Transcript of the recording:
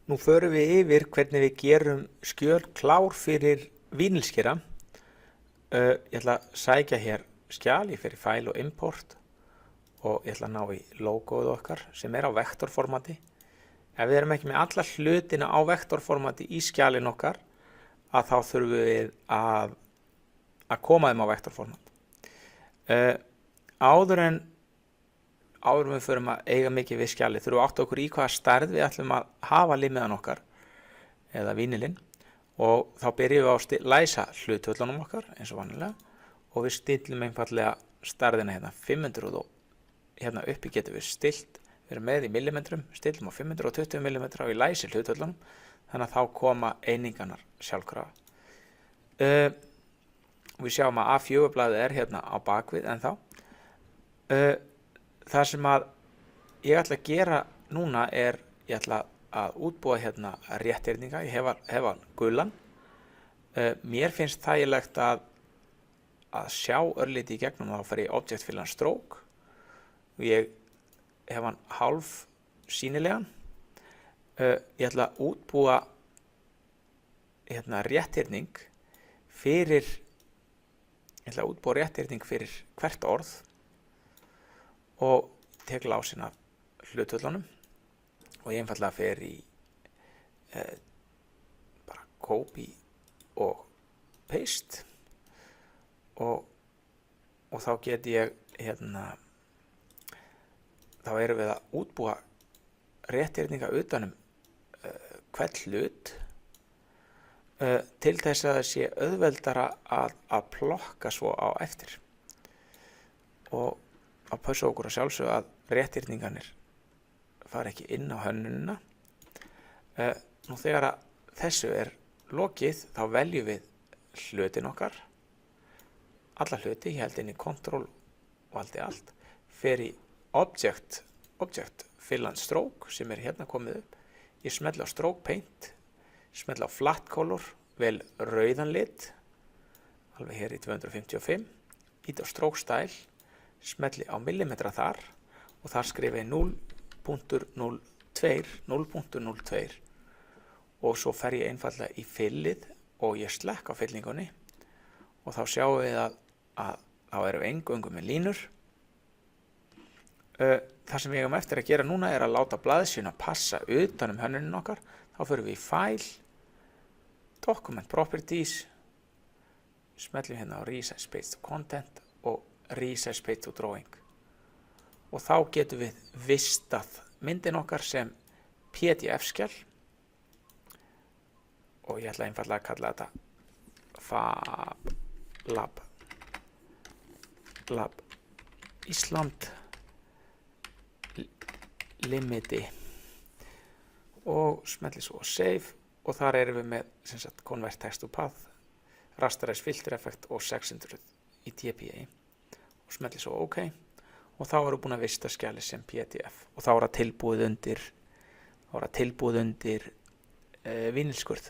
Nú förum við yfir hvernig við gerum skjöl klár fyrir vínilskera. Ég ætla að sækja hér skjal, ég fer í File og Import og ég ætla að ná í logoið okkar sem á vektorformati. Ef við erum ekki með alla hlutina á vektorformati í skjalin okkar, að þá þurfum við að koma þeim á vektorformat. Áður við förum að eiga mikið við skjalið, þurfum við átta okkur í hvaða stærð við ætlum að hafa limmiðan okkar eða vínilinn, og þá byrjum við á að læsa hlutvöllunum okkar eins og vanalega og við stillum einfallega stærðina hérna 500 og hérna uppi getum við stillt, við erum með í millimetrum, stillum á 520 mm og ég læsi hlutvöllunum, þannig að þá koma einingarnar sjálfkrafa. Við sjáum að A4 blaðið hérna á bakvið ennþá. Það sem að ég ætla að gera núna ég ætla að útbúa hérna rétthyrninga, ég hef hann gulan. Mér finnst þægilegt að sjá örlítið í gegnum, þá fer ég í Object Fill and Stroke og ég hef hann hálf sýnilegan. Ég ætla að útbúa hérna rétthyrning fyrir hvert orð og tek lásin af hlutvöllunum og ég einfallega fer í bara copy og paste og þá get ég þá erum við að útbúa rétthyrninga utanum hvern hlut til þess að það sé auðveldara að plokka svo á eftir, og að passa okkur að sjálfsögðu að rétthyrningarnir fara ekki inn á hönnunina. Nú þegar að þessu lokið, þá veljum við hlutin okkar, alla hluti, ég held inn í Control og allt, fer í Object Fill and Stroke sem hérna komið upp, ég smelli á Stroke Paint, smelli á Flat Color, vel rauðan lit, alveg hér í 255, ít á Stroke Style, smelli á millimetra þar og þar skrifa ég 0.02 og svo fer ég einfallega í fillið og ég slekk á fyllingunni og þá sjáum við að þá erum við eingöngu með línur. Það sem við eigum eftir að gera núna að láta blaðsíðuna passa utan hönnunin okkar. Þá förum við í File, Document Properties, smellum hérna á Resize Page to Content og Resize Page to Drawing og þá getum við vistað myndin okkar sem PDF-skjal og ég ætla einfallega að kalla þetta Fab Lab Ísland Limiti og smelli svo Save og þar erum við með Convert Text to Path, Rasterize Filter Effect og 600 í DPI og smelli svo OK og þá erum við búin að vista skjalið sem PDF og þá er það tilbúið undir vínilskurð.